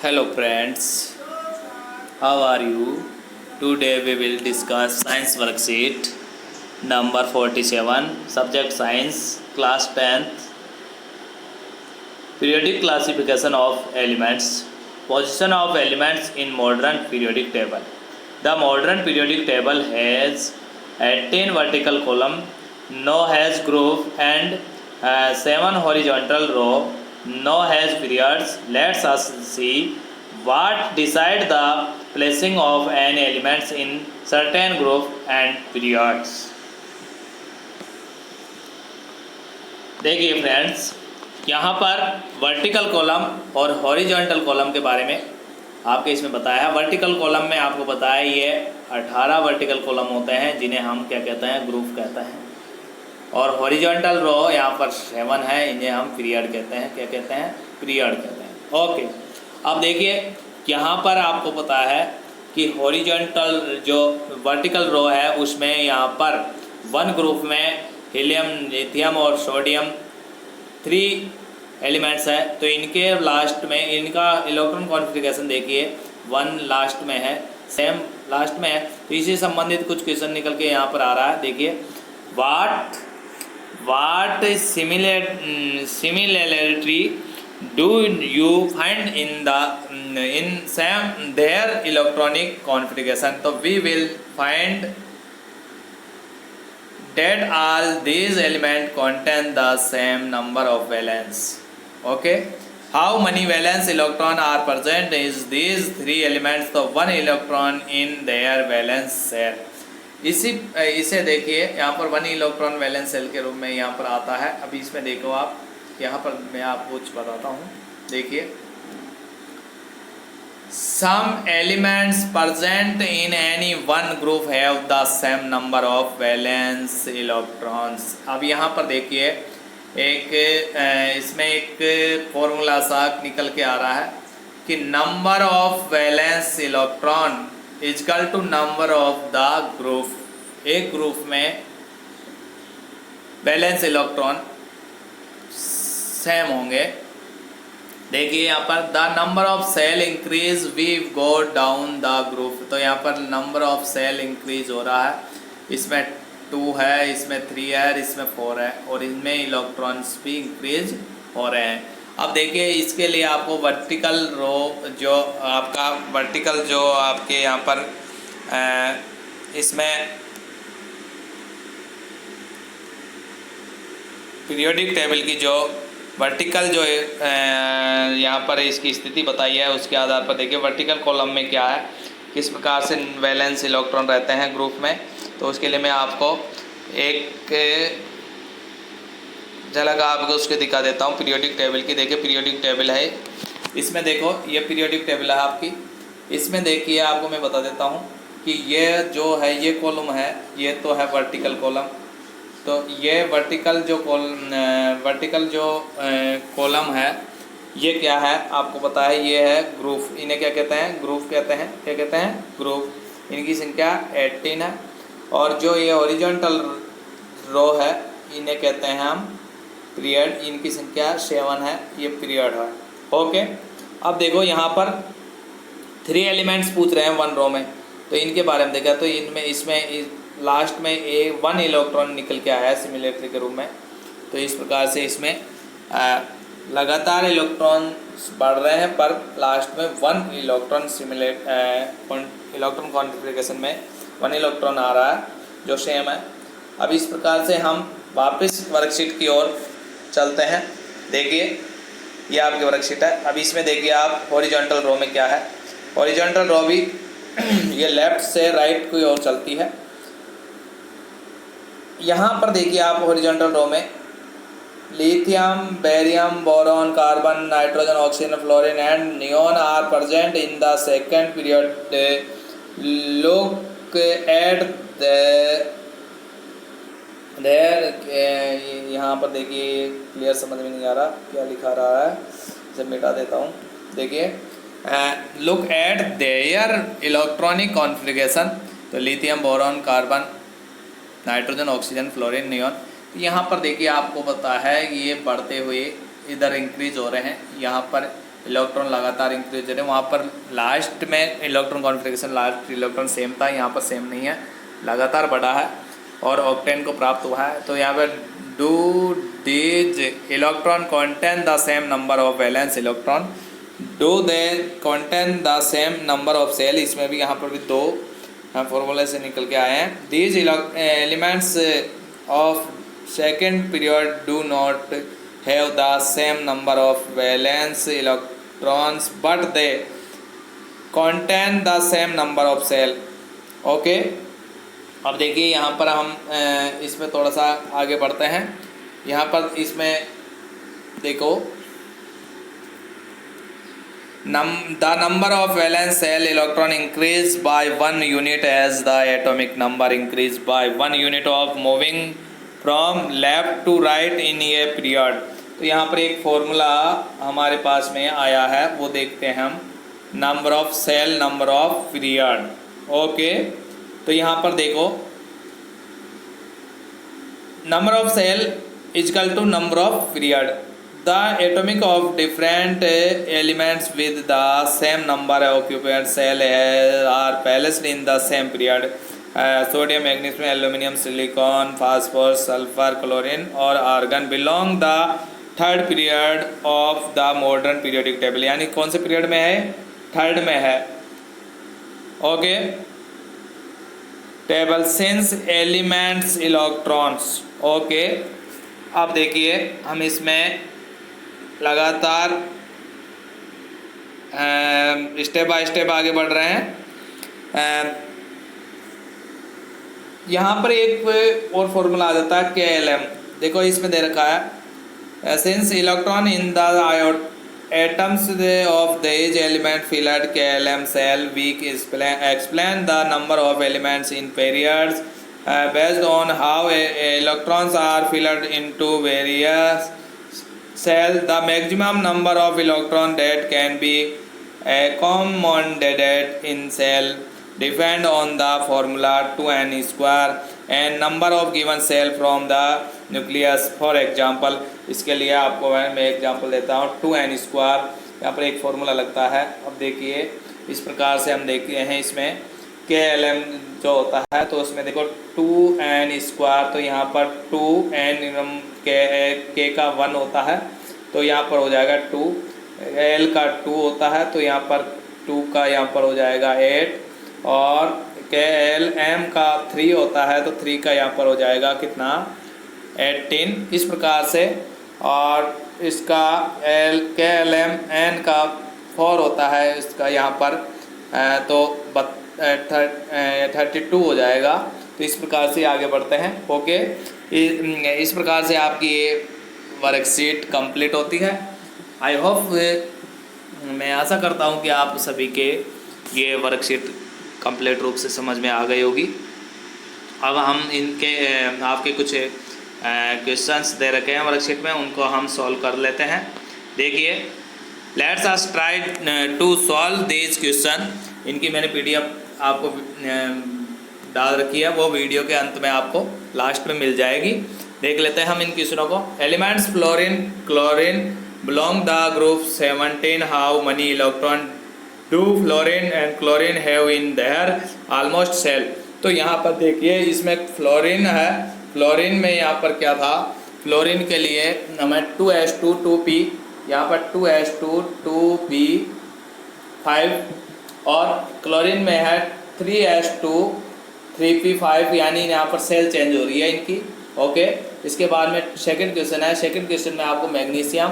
Hello friends, how are you? Today we will discuss science worksheet number 47, subject science, class 10th, periodic classification of elements, position of elements in modern periodic table. The modern periodic table has 18 vertical column, no has group and 7 horizontal row, no has periods. Let us see what decide the placing of an elements in certain group and periods. देखिए friends, यहाँ पर vertical column और horizontal column के बारे में आपके इसमें बताया है। वर्टिकल कॉलम में आपको बताया ये 18 वर्टिकल कॉलम होते हैं जिन्हें हम क्या कहते हैं, ग्रुप कहते हैं। और हॉरिजॉन्टल रो यहाँ पर 7 है, इन्हें हम पीरियड कहते हैं। क्या कहते हैं? पीरियड कहते हैं। ओके, अब देखिए यहाँ पर आपको पता है कि हॉरिजॉन्टल जो वर्टिकल रो है उसमें यहाँ पर 1 ग्रुप में हीलियम, लिथियम और सोडियम 3 एलिमेंट्स है। तो इनके लास्ट में इनका इलेक्ट्रॉन कॉन्फ़िगरेशन देखिए 1 लास्ट में है, सेम लास्ट में है। तो इसी संबंधित कुछ क्वेश्चन निकल के यहाँ पर आ रहा है। देखिए what similarity do you find in same their electronic configuration? तो we will find that all these elements contain the same number of valence. Okay, how many valence electron are present is these 3 elements? तो 1 electron in their valence shell. इसे देखिए यहाँ पर 1 electron valence shell के रूप में यहाँ पर आता है। अभी इसमें देखो आप, यहाँ पर मैं आपको कुछ बताता हूँ। देखिए some elements present in any one group have the same number of valence electrons. अब यहाँ पर देखिए इसमें एक फॉर्मूला सा निकल के आ रहा है कि number of valence electron is equal to number of the group. एक ग्रुप में वैलेंस इलेक्ट्रॉन सेम होंगे। देखिए यहाँ पर the number of shell increase we go down the group. तो यहाँ पर नंबर ऑफ सेल इंक्रीज हो रहा है। इसमें 2 है, इसमें 3 है, इसमें 4 है और इनमें इलेक्ट्रॉन्स भी इंक्रीज हो रहे हैं। अब देखिए इसके लिए आपको वर्टिकल रो जो आपका वर्टिकल जो आपके यहाँ पर इसमें पीरियोडिक टेबल की जो वर्टिकल जो यहाँ पर इसकी स्थिति बताई है उसके आधार पर देखिए वर्टिकल कॉलम में क्या है, किस प्रकार से वैलेंस इलेक्ट्रॉन रहते हैं ग्रुप में। तो उसके लिए मैं आपको एक झलक आपको उसके दिखा देता हूँ पीरियोडिक टेबल की। देखिए पीरियोडिक टेबल है, इसमें देखो ये पीरियोडिक टेबल है आपकी। इसमें देखिए आपको मैं बता देता हूँ कि ये जो है ये कॉलम है, ये तो है वर्टिकल कॉलम। तो ये वर्टिकल जो कॉलम है ये क्या है आपको पता है, ये है ग्रुप। इन्हें क्या कहते हैं? ग्रुप कहते हैं। क्या कहते हैं? ग्रुप। इनकी संख्या 18 है। और जो ये हॉरिजॉन्टल रो है इन्हें कहते हैं हम पीरियड। इनकी संख्या 7 है, ये पीरियड है। ओके, अब देखो यहाँ पर 3 एलिमेंट्स पूछ रहे हैं 1 रो में। तो इनके बारे में देखा तो इनमें इसमें लास्ट में 1 इलेक्ट्रॉन निकल के आया है सिमिलरिटी के रूप में। तो इस प्रकार से इसमें लगातार इलेक्ट्रॉन बढ़ रहे हैं पर लास्ट में 1 इलेक्ट्रॉन इलेक्ट्रॉन कॉन्फ़िगरेशन में 1 इलेक्ट्रॉन आ रहा है जो सेम है। अब इस प्रकार से हम वापस वर्कशीट की ओर चलते हैं। देखिए ये आपकी वर्कशीट है। अब इसमें देखिए आप हॉरिजॉन्टल रो में क्या है। हॉरिजॉन्टल रो भी ये लेफ्ट से राइट की ओर चलती है। यहाँ पर देखिए आप हॉरिजॉन्टल रो में lithium, barium, boron, carbon, nitrogen, oxygen, fluorine and neon are present in the second period. Look at there यहाँ पर देखिए क्लियर समझ में नहीं आ रहा क्या लिखा रहा है, इसे मिटा देता हूँ। देखिए look at their electronic configuration. तो lithium, boron, carbon, nitrogen, oxygen, fluorine, neon. यहाँ पर देखिए आपको पता है ये बढ़ते हुए इधर इंक्रीज हो रहे हैं। यहाँ पर इलेक्ट्रॉन लगातार इंक्रीज हो रहे हैं। वहाँ पर लास्ट में electron configuration, last electron same था, यहाँ पर सेम नहीं है, लगातार बढ़ा है और ऑक्टेन को प्राप्त हुआ है। तो यहाँ पर do these electron contain the same number of valence electron, do they contain the same number of shell, इसमें भी यहाँ पर भी दो फॉर्मूले से निकल के आए हैं। These elements of second period do not have the same number of valence electrons but they contain the same number of shell. Okay, अब देखिए यहाँ पर हम इसमें थोड़ा सा आगे बढ़ते हैं। यहाँ पर इसमें देखो the number of valence cell electron increase by 1 unit as the atomic number increase by 1 unit of moving from left to right in a period। तो यहाँ पर एक फॉर्मूला हमारे पास में आया है, वो देखते हैं हम, number of shell number of period. Okay, तो यहाँ पर देखो number of shell is equal to number of period. The atomic of different elements with the same number of occupied cell are placed in the same period। sodium, magnesium, aluminum, silicon, phosphorus, sulfur, chlorine और argon belong the third period of the modern periodic table। यानी कौन से period में है? Third में है। Okay, table since elements electrons. Okay, अब देखिए हम इसमें लगातार स्टेप बाय स्टेप आगे बढ़ रहे हैं। यहाँ पर एक और फॉर्मूला आ जाता है KLM। देखो इसमें दे रखा है since electron in the atoms of the age element filled KLM shell week explain the number of elements in periods based on how electrons are filled into various cell। the maximum number of electron that can be accommodated in cell depend on the formula 2n square and number of given cell from the nucleus। for example, इसके लिए आपको मैं example देता हूँ 2n square. यहाँ पर एक formula लगता है। अब देखिए इस प्रकार से हम देखते हैं इसमें KLM जो होता है, तो उसमें देखो 2n स्क्वायर, तो यहाँ पर 2n के का 1 होता है, तो यहाँ पर हो जाएगा 2, L का 2 होता है, तो यहाँ पर 2 का यहाँ पर हो जाएगा 8, और KLM का 3 होता है, तो 3 का यहाँ पर हो जाएगा कितना? 18। इस प्रकार से, और इसका KLM N का 4 होता है, इसका यहाँ पर तो 32 हो जाएगा। तो इस प्रकार से आगे बढ़ते हैं। ओके, इस प्रकार से आपकी ये वर्कशीट कंप्लीट होती है। आई होप, मैं आशा करता हूँ कि आप सभी के ये वर्कशीट कंप्लीट रूप से समझ में आ गई होगी। अब हम इनके आपके कुछ क्वेश्चंस दे रखे हैं वर्कशीट में, उनको हम सॉल्व कर लेते हैं। देखिए, let's us try to solve this question. इनकी मैंने PDF आपको डाल रखी है, वो वीडियो के अंत में आपको लास्ट में मिल जाएगी। देख लेते हैं हम इन क्वेश्चनों को। Elements fluorine chlorine belong the group 17। How many electron do fluorine and chlorine have in their almost shell. तो यहाँ पर देखिए इसमें फ्लोरीन है, फ्लोरीन में यहाँ पर क्या था, फ्लोरीन के लिए हमें 2s2 2p, यहाँ पर 2s2 2p5, और क्लोरीन में है 3s2 3p5, यानी यहाँ पर सेल चेंज हो रही है इनकी। ओके, इसके बाद में सेकंड क्वेश्चन है। सेकंड क्वेश्चन में आपको मैग्नीशियम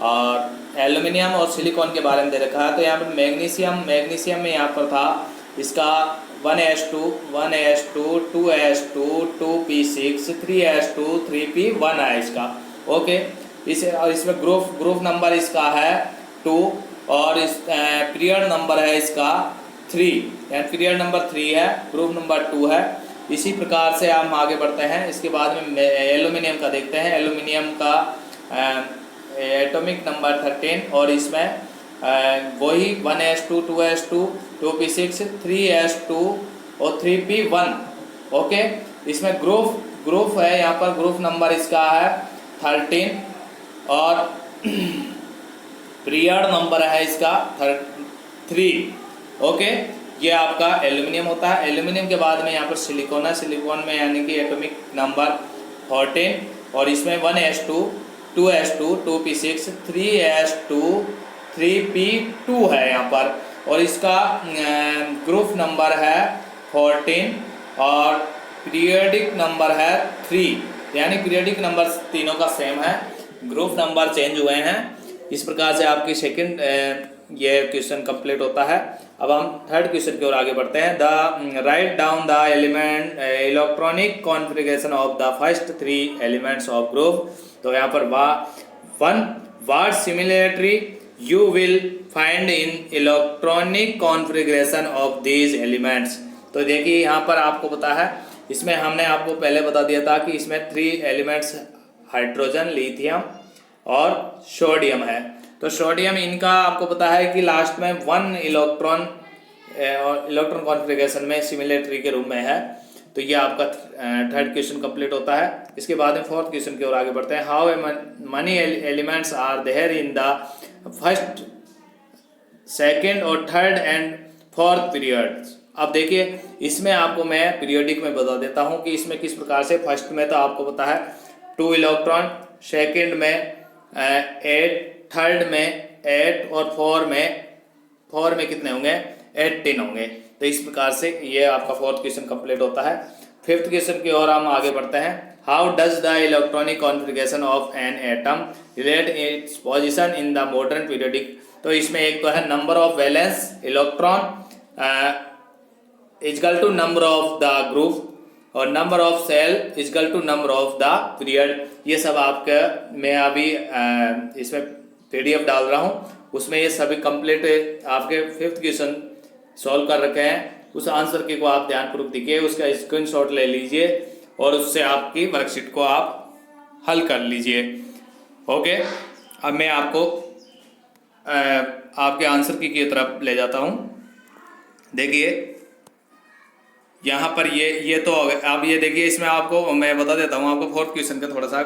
और एल्यूमिनियम और सिलिकॉन के बारे में दे रखा है। तो यहाँ पर मैग्नीशियम में यहाँ पर था इसका 1s2 2s2 2p6 3s2 3p1 है इसका। ओके, और इसमें ग्रुप नंबर इसका है 2, और इस पीरियड नंबर है इसका 3, यानी पीरियड नंबर 3 है, ग्रुप नंबर 2 है। इसी प्रकार से हम आगे बढ़ते हैं। इसके बाद में एल्यूमिनियम का देखते हैं। एल्यूमिनियम का एटॉमिक नंबर 13, और इसमें वही 1s2 2s2 2p6 3s2 और 3p1। ओके, इसमें ग्रुप है, यहाँ पर ग्रुप नंबर इसका है 13, और पीरियड नंबर है इसका 3। ओके, ये आपका एल्यूमिनियम होता है। एल्यूमिनियम के बाद में यहाँ पर सिलिकॉन है, सिलिकॉन में यानी कि एटॉमिक नंबर 14, और इसमें 1s2 2s2 2p6 3s2 3p2 है यहाँ पर, और इसका ग्रुप नंबर है 14 और पीरियडिक नंबर है 3, यानी पीरियडिक नंबर तीनों का सेम है, ग्रुप नंबर चेंज हुए हैं। इस प्रकार से आपकी सेकंड ये क्वेश्चन कंप्लीट होता है। अब हम थर्ड क्वेश्चन की ओर आगे बढ़ते हैं। The write down the element electronic configuration of the first 3 elements of group. तो यहाँ पर what similarity you will find in electronic configuration of these elements. तो देखिए यहाँ पर आपको पता है, इसमें हमने आपको पहले बता दिया था कि इसमें 3 एलिमेंट्स हाइड्रोजन, लिथियम और सोडियम है। तो सोडियम इनका आपको पता है कि लास्ट में 1 इलेक्ट्रॉन कॉन्फ़िगरेशन में सिमिलरिटी के रूप में है। तो ये आपका थर्ड क्वेश्चन कंप्लीट होता है। इसके बाद में फोर्थ क्वेश्चन की ओर आगे बढ़ते हैं। How many elements are there in the first, second और थर्ड एंड फोर्थ पीरियड। अब देखिए इसमें आपको मैं पीरियोडिक में बता देता हूँ कि इसमें किस प्रकार से। फर्स्ट में तो आपको पता है 2 इलेक्ट्रॉन, सेकेंड में 8, थर्ड में 8 और 4 में कितने होंगे 18 होंगे। तो इस प्रकार से ये आपका फोर्थ क्वेश्चन कंप्लीट होता है। फिफ्थ क्वेश्चन की ओर हम आगे बढ़ते हैं। How does the electronic configuration of an atom relate its position in the modern periodic. तो इसमें एक तो है number of valence electron is equal to number of the group, और number of shell is equal to number of the period. ये सब आपका मैं अभी इसमें PDF डाल रहा हूँ, उसमें ये सभी कंप्लीट आपके फिफ्थ क्वेश्चन सॉल्व कर रखे हैं। उस आंसर के को आप ध्यानपूर्वक देखिए, उसका स्क्रीनशॉट ले लीजिए और उससे आपकी वर्कशीट को आप हल कर लीजिए। ओके, अब मैं आपको आपके आंसर की तरफ ले जाता हूँ। देखिए यहाँ पर ये तो अब ये देखिए, इसमें आपको मैं बता देता हूँ आपको फोर्थ क्वेश्चन का थोड़ा सा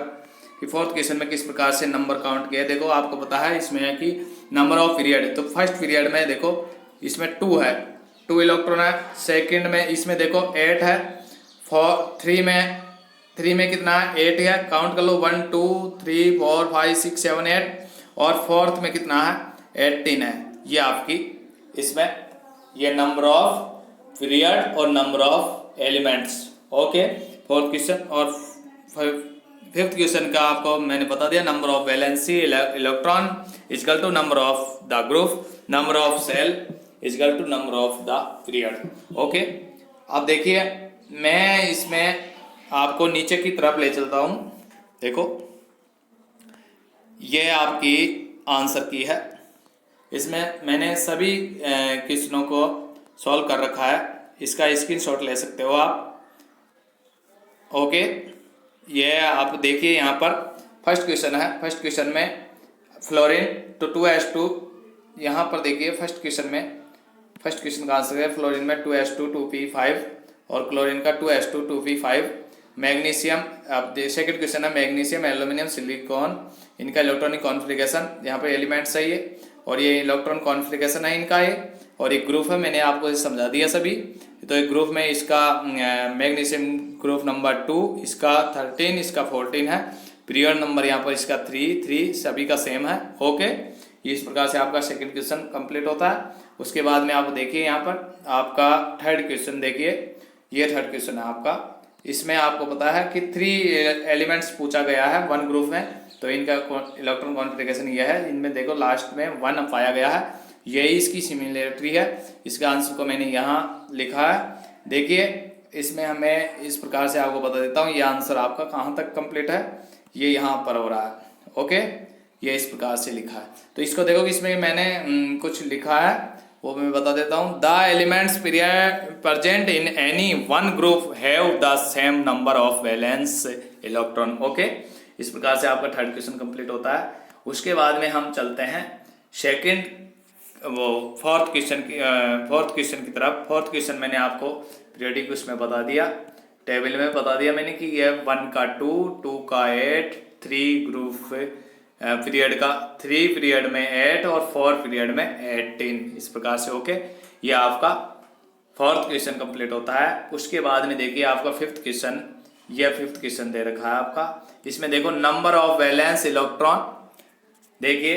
कि फोर्थ क्वेश्चन में किस प्रकार से नंबर काउंट किया। देखो आपको पता है इसमें है कि नंबर ऑफ पीरियड, तो फर्स्ट पीरियड में देखो इसमें 2 है, 2 इलेक्ट्रॉन है। सेकंड में इसमें देखो 8 है। 3 में कितना है 8 है, काउंट कर लो 1 2 3 4 5 6 7 8, और फोर्थ में कितना है 18 है। ये आपकी इसमें ये नंबर ऑफ पीरियड और number of elements. Okay, fourth question. और फिफ्थ क्वेश्चन का आपको मैंने बता दिया, number of valency electron is equal to number of the group, number of shell is equal to number of the period. Okay, अब देखिए मैं इसमें आपको नीचे की तरफ ले चलता हूँ। देखो ये आपकी आंसर की है, इसमें मैंने सभी क्वेश्चनों को सॉल्व कर रखा है, इसका स्क्रीनशॉट ले सकते हो आप। ओके, ये आप देखिए यहाँ पर फर्स्ट क्वेश्चन है। फर्स्ट क्वेश्चन में फ्लोरीन तो 2s2, यहाँ पर देखिए फर्स्ट क्वेश्चन का आंसर है फ्लोरीन में 2s2 2p5 और क्लोरीन का 2s2 2p5। मैग्नीशियम, आप सेकंड क्वेश्चन है मैग्नीशियम एल्यूमिनियम सिलिकॉन, इनका इलेक्ट्रॉनिक कॉन्फ़िगरेशन, यहाँ पे एलिमेंट्स है ये, और ये इलेक्ट्रॉन कॉन्फ़िगरेशन है इनका ये, और एक ग्रुप है, मैंने आपको समझा दिया सभी। तो एक ग्रुप में इसका मैग्नीशियम ग्रुप नंबर 2, इसका 13, इसका 14 है। पीरियड नंबर यहाँ पर इसका 3 सभी का सेम है। ओके, इस प्रकार से आपका सेकंड क्वेश्चन कंप्लीट होता है। उसके बाद में आप देखिए यहाँ पर आपका थर्ड क्वेश्चन देखिए, ये थर्ड क्वेश्चन है आपका। इसमें आपको पता है कि 3 एलिमेंट्स पूछा गया है 1 ग्रुप में, तो इनका इलेक्ट्रॉन कॉन्फ़िगरेशन यह है। इनमें देखो लास्ट में 1 पाया गया है, यही इसकी सिमिलरिटी है। इसका आंसर को मैंने यहाँ लिखा है। देखिए इसमें हमें इस प्रकार से आपको बता देता हूँ, ये आंसर आपका कहाँ तक कंप्लीट है, ये यहाँ पर हो रहा है। ओके, ये इस प्रकार से लिखा है। तो इसको देखो कि इसमें मैंने कुछ लिखा है, वो मैं बता देता हूँ। The elements present in any 1 group have the same number of valence electron. Okay, इस प्रकार से आपका थर्ड क्वेश्चन कंप्लीट होता है। उसके बाद में हम चलते हैं फोर्थ क्वेश्चन की तरफ। फोर्थ क्वेश्चन मैंने आपको पीरियोडिक उसमें बता दिया, टेबल में बता दिया मैंने कि ये 1 का 2 का 8, 3 ग्रुप पीरियड का, 3 पीरियड में 8 और 4 पीरियड में 18। इस प्रकार से ओके, ये आपका 4th क्वेश्चन कंप्लीट होता है। उसके बाद में देखिए आपका 5th क्वेश्चन, यह 5th क्वेश्चन दे रखा है आपका। इसमें देखो नंबर ऑफ वैलेंस इलेक्ट्रॉन, देखिए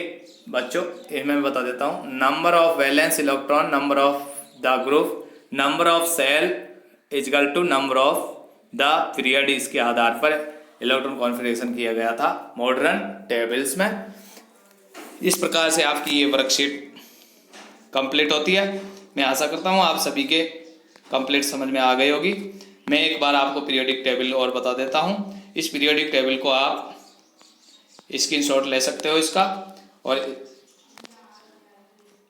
बच्चों ये मैं बता देता हूँ। Number of valence electron, number of the group, number of shell is equal to number of the period, इसके आधार पर इलेक्ट्रॉन कॉन्फ़िगरेशन किया गया था मॉडर्न टेबल्स में। इस प्रकार से आपकी ये वर्कशीट कंप्लीट होती है। मैं आशा करता हूँ आप सभी के कंप्लीट समझ में आ गई होगी। मैं एक बार आपको पीरियोडिक टेबल और बता देता हूँ। इस पीरियोडिक टेबल को आप स्क्रीनशॉट ले सकते हो इसका, और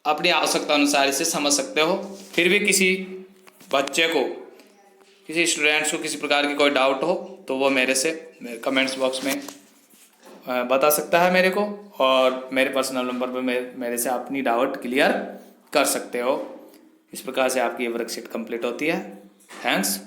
अपनी आवश्यकता अनुसार इसे समझ सकते हो। फिर भी किसी बच्चे को, किसी स्टूडेंट्स को किसी प्रकार की कोई डाउट हो तो वो मेरे से कमेंट्स बॉक्स में बता सकता है मेरे को, और मेरे पर्सनल नंबर पर मेरे से अपनी डाउट क्लियर कर सकते हो। इस प्रकार से आपकी ये वर्कशीट कंप्लीट होती है। थैंक्स।